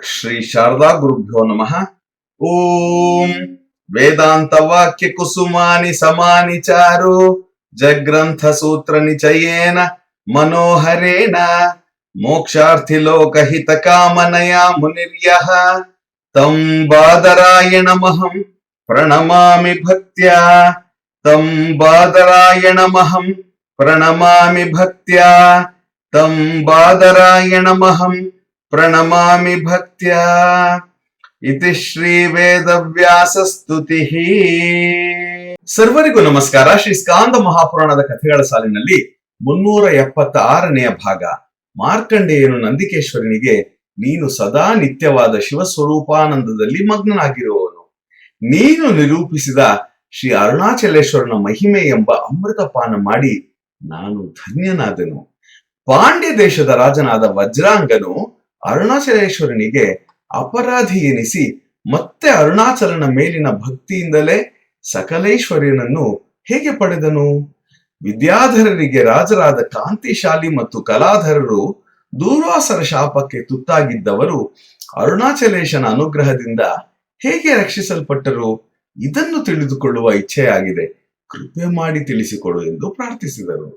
ಶ್ರೀ ಶಾರದಾ ಗುರುಭ್ಯೋ ನಮಃ. ಓಂ ವೇದಾಂತ ವಾಕ್ಯ ಕುಸುಮಾನಿ ಸಮಾನಿ ಚಾರು ಜಗ್ರಂಥ ಸೂತ್ರ ನಿಚಯೇನ ಮನೋಹರೇಣ ಮೋಕ್ಷಾರ್ಥಿ ಲೋಕಹಿತ ಕಾಮನಯ ಮುನಿರ್ಯಃ ತಂ ಬಾದರಾಯಣಮಹಂ ಪ್ರಣಮಾಮಿ ಭಕ್ತ್ಯಾ. ತಂ ಬಾದರಾಯಣಮಹಂ ಪ್ರಣಮಾಮಿ ಭಕ್ತ್ಯಾ. ತಂ ಬಾದರಾಯಣಮಹಂ ಪ್ರಣಮಾಮಿ ಭಕ್ತ್ಯಾ. ಇತಿ ಶ್ರೀ ವೇದವ್ಯಾಸ ಸ್ತುತಿಃ. ಸರ್ವರಿಗೂ ನಮಸ್ಕಾರ. ಶ್ರೀ ಸ್ಕಾಂದ ಮಹಾಪುರಾಣದ ಕಥೆಗಳ ಸಾಲಿನಲ್ಲಿ 376ನೆಯ ಭಾಗ. ಮಾರ್ಕಂಡೇಯನು ನಂದಿಕೇಶ್ವರನಿಗೆ, ನೀನು ಸದಾ ನಿತ್ಯವಾದ ಶಿವಸ್ವರೂಪಾನಂದದಲ್ಲಿ ಮಗ್ನನಾಗಿರುವವನು. ನೀನು ನಿರೂಪಿಸಿದ ಶ್ರೀ ಅರುಣಾಚಲೇಶ್ವರನ ಮಹಿಮೆ ಎಂಬ ಅಮೃತಪಾನ ಮಾಡಿ ನಾನು ಧನ್ಯನಾದೆನು. ಪಾಂಡ್ಯ ದೇಶದ ರಾಜನಾದ ವಜ್ರಾಂಗನು ಅರುಣಾಚಲೇಶ್ವರನಿಗೆ ಅಪರಾಧಿ ಎನಿಸಿ ಮತ್ತೆ ಅರುಣಾಚಲನ ಮೇಲಿನ ಭಕ್ತಿಯಿಂದಲೇ ಸಕಲೇಶ್ವರ್ಯನನ್ನು ಹೇಗೆ ಪಡೆದನು? ವಿದ್ಯಾಧರರಿಗೆ ರಾಜರಾದ ಕಾಂತಿಶಾಲಿ ಮತ್ತು ಕಲಾಧರರು ದೂರ್ವಾಸರ ಶಾಪಕ್ಕೆ ತುತ್ತಾಗಿದ್ದವರು ಅರುಣಾಚಲೇಶನ ಅನುಗ್ರಹದಿಂದ ಹೇಗೆ ರಕ್ಷಿಸಲ್ಪಟ್ಟರು? ಇದನ್ನು ತಿಳಿದುಕೊಳ್ಳುವ ಇಚ್ಛೆಯಾಗಿದೆ, ಕೃಪೆ ಮಾಡಿ ತಿಳಿಸಿಕೊಡು ಎಂದು ಪ್ರಾರ್ಥಿಸಿದರು.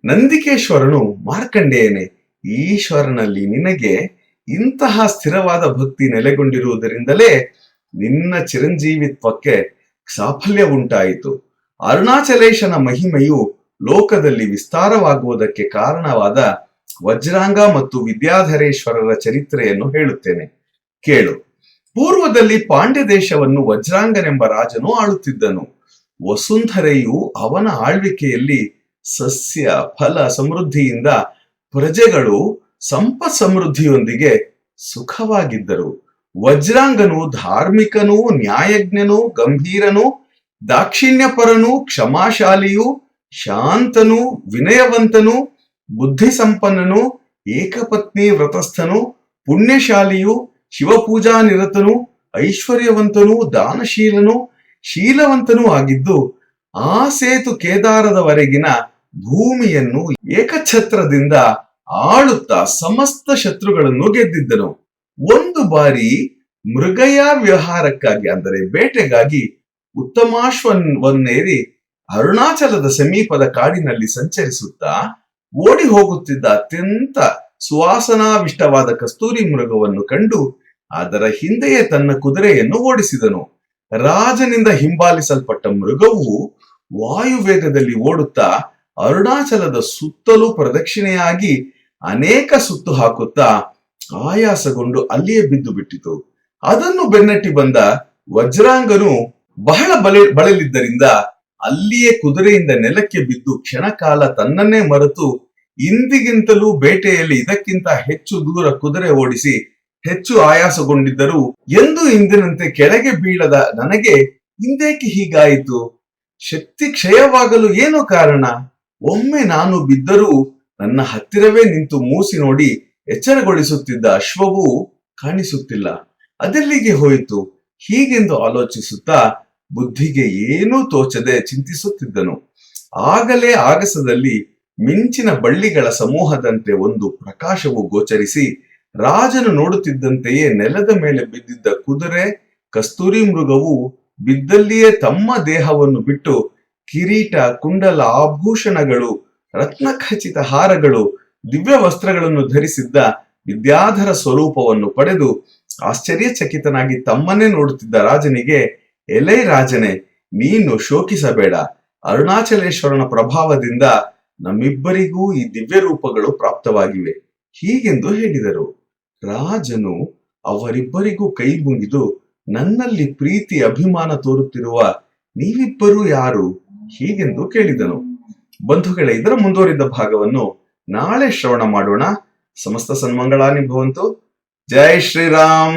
ನಂದಿಕೇಶ್ವರನು, ಮಾರ್ಕಂಡೇಯನೇ, ಈಶ್ವರನಲ್ಲಿ ನಿನಗೆ ಇಂತಹ ಸ್ಥಿರವಾದ ಭಕ್ತಿ ನೆಲೆಗೊಂಡಿರುವುದರಿಂದಲೇ ನಿನ್ನ ಚಿರಂಜೀವಿತ್ವಕ್ಕೆ ಸಾಫಲ್ಯ ಉಂಟಾಯಿತು. ಅರುಣಾಚಲೇಶನ ಮಹಿಮೆಯು ಲೋಕದಲ್ಲಿ ವಿಸ್ತಾರವಾಗುವುದಕ್ಕೆ ಕಾರಣವಾದ ವಜ್ರಾಂಗ ಮತ್ತು ವಿದ್ಯಾಧರೇಶ್ವರರ ಚರಿತ್ರೆಯನ್ನು ಹೇಳುತ್ತೇನೆ, ಕೇಳು. ಪೂರ್ವದಲ್ಲಿ ಪಾಂಡ್ಯ ದೇಶವನ್ನು ವಜ್ರಾಂಗನೆಂಬ ರಾಜನು ಆಳುತ್ತಿದ್ದನು. ವಸುಂಧರೆಯು ಅವನ ಆಳ್ವಿಕೆಯಲ್ಲಿ ಸಸ್ಯ ಫಲ ಸಮೃದ್ಧಿಯಿಂದ ಪ್ರಜೆಗಳು ಸಂಪತ್ ಸಮೃದ್ಧಿಯೊಂದಿಗೆ ಸುಖವಾಗಿದ್ದರು. ವಜ್ರಾಂಗನು ಧಾರ್ಮಿಕನೂ, ನ್ಯಾಯಜ್ಞನೂ, ಗಂಭೀರನೂ, ದಾಕ್ಷಿಣ್ಯಪರನೂ, ಕ್ಷಮಾಶಾಲಿಯೂ, ಶಾಂತನೂ, ವಿನಯವಂತನೂ, ಬುದ್ಧಿ ಸಂಪನ್ನನೂ, ಏಕಪತ್ನಿ ವ್ರತಸ್ಥನೂ, ಪುಣ್ಯಶಾಲಿಯೂ, ಶಿವಪೂಜಾ ನಿರತನೂ, ಐಶ್ವರ್ಯವಂತನೂ, ದಾನಶೀಲನೂ, ಶೀಲವಂತನೂ ಆಗಿದ್ದು ಆ ಸೇತು ಕೇದಾರದವರೆಗಿನ ಭೂಮಿಯನ್ನು ಏಕಛತ್ರದಿಂದ ಆಳುತ್ತಾ ಸಮಸ್ತ ಶತ್ರುಗಳನ್ನು ಗೆದ್ದಿದ್ದನು. ಒಂದು ಬಾರಿ ಮೃಗಯ ವ್ಯವಹಾರಕ್ಕಾಗಿ, ಅಂದರೆ ಬೇಟೆಗಾಗಿ, ಉತ್ತಮಾಶ್ವವನ್ನೇರಿ ಅರುಣಾಚಲದ ಸಮೀಪದ ಕಾಡಿನಲ್ಲಿ ಸಂಚರಿಸುತ್ತಾ ಓಡಿ ಹೋಗುತ್ತಿದ್ದ ಅತ್ಯಂತ ಸುವಾಸನಾವಿಷ್ಟವಾದ ಕಸ್ತೂರಿ ಮೃಗವನ್ನು ಕಂಡು ಅದರ ಹಿಂದೆಯೇ ತನ್ನ ಕುದುರೆಯನ್ನು ಓಡಿಸಿದನು. ರಾಜನಿಂದ ಹಿಂಬಾಲಿಸಲ್ಪಟ್ಟ ಮೃಗವು ವಾಯುವೇಗದಲ್ಲಿ ಓಡುತ್ತಾ ಅರುಣಾಚಲದ ಸುತ್ತಲೂ ಪ್ರದಕ್ಷಿಣೆಯಾಗಿ ಅನೇಕ ಸುತ್ತು ಹಾಕುತ್ತಾ ಆಯಾಸಗೊಂಡು ಅಲ್ಲಿಯೇ ಬಿದ್ದು ಬಿಟ್ಟಿತು. ಅದನ್ನು ಬೆನ್ನಟ್ಟಿ ಬಂದ ವಜ್ರಾಂಗನು ಬಹಳ ಬಳಲಿದ್ದರಿಂದ ಅಲ್ಲಿಯೇ ಕುದುರೆಯಿಂದ ನೆಲಕ್ಕೆ ಬಿದ್ದು ಕ್ಷಣಕಾಲ ತನ್ನನ್ನೇ ಮರೆತು, ಇಂದಿಗಿಂತಲೂ ಬೇಟೆಯಲ್ಲಿ ಇದಕ್ಕಿಂತ ಹೆಚ್ಚು ದೂರ ಕುದುರೆ ಓಡಿಸಿ ಹೆಚ್ಚು ಆಯಾಸಗೊಂಡಿದ್ದರು ಎಂದು ಇಂದಿನಂತೆ ಕೆಳಗೆ ಬೀಳದ ನನಗೆ ಹಿಂದೇಕೆ ಹೀಗಾಯಿತು? ಶಕ್ತಿ ಕ್ಷಯವಾಗಲು ಏನು ಕಾರಣ? ಒಮ್ಮೆ ನಾನು ಬಿದ್ದರೂ ನನ್ನ ಹತ್ತಿರವೇ ನಿಂತು ಮೂಸಿ ನೋಡಿ ಎಚ್ಚರಗೊಳಿಸುತ್ತಿದ್ದ ಅಶ್ವವು ಕಾಣಿಸುತ್ತಿಲ್ಲ, ಅದೆಲ್ಲಿಗೆ ಹೋಯಿತು? ಹೀಗೆಂದು ಆಲೋಚಿಸುತ್ತಾ ಬುದ್ಧಿಗೆ ಏನೂ ತೋಚದೆ ಚಿಂತಿಸುತ್ತಿದ್ದನು. ಆಗಲೇ ಆಗಸದಲ್ಲಿ ಮಿಂಚಿನ ಬಳ್ಳಿಗಳ ಸಮೂಹದಂತೆ ಒಂದು ಪ್ರಕಾಶವು ಗೋಚರಿಸಿ, ರಾಜನು ನೋಡುತ್ತಿದ್ದಂತೆಯೇ ನೆಲದ ಮೇಲೆ ಬಿದ್ದಿದ್ದ ಕುದುರೆ, ಕಸ್ತೂರಿ ಮೃಗವು ಬಿದ್ದಲ್ಲಿಯೇ ತಮ್ಮ ದೇಹವನ್ನು ಬಿಟ್ಟು ಕಿರೀಟ, ಕುಂಡಲ, ಆಭೂಷಣಗಳು, ರತ್ನಖಚಿತ ಹಾರಗಳು, ದಿವ್ಯ ವಸ್ತ್ರಗಳನ್ನು ಧರಿಸಿದ್ದ ವಿದ್ಯಾಧರ ಸ್ವರೂಪವನ್ನು ಪಡೆದು ಆಶ್ಚರ್ಯಚಕಿತನಾಗಿ ತಮ್ಮನ್ನೇ ನೋಡುತ್ತಿದ್ದ ರಾಜನಿಗೆ, ಎಲೈ ರಾಜನೇ, ನೀನು ಶೋಕಿಸಬೇಡ. ಅರುಣಾಚಲೇಶ್ವರನ ಪ್ರಭಾವದಿಂದ ನಮ್ಮಿಬ್ಬರಿಗೂ ಈ ದಿವ್ಯ ರೂಪಗಳು ಪ್ರಾಪ್ತವಾಗಿವೆ ಹೀಗೆಂದು ಹೇಳಿದರು. ರಾಜನು ಅವರಿಬ್ಬರಿಗೂ ಕೈ ಮುಗಿದು, ನನ್ನಲ್ಲಿ ಪ್ರೀತಿ ಅಭಿಮಾನ ತೋರುತ್ತಿರುವ ನೀವಿಬ್ಬರು ಯಾರು ಹೀಗೆಂದು ಕೇಳಿದನು. ಬಂಧುಗಳೇ, ಇದರ ಮುಂದುವರಿದ ಭಾಗವನ್ನು ನಾಳೆ ಶ್ರವಣ ಮಾಡೋಣ. ಸಮಸ್ತ ಸನ್ಮಂಗಳಾನಿ ಭವಂತು. ಜೈ ಶ್ರೀರಾಮ್.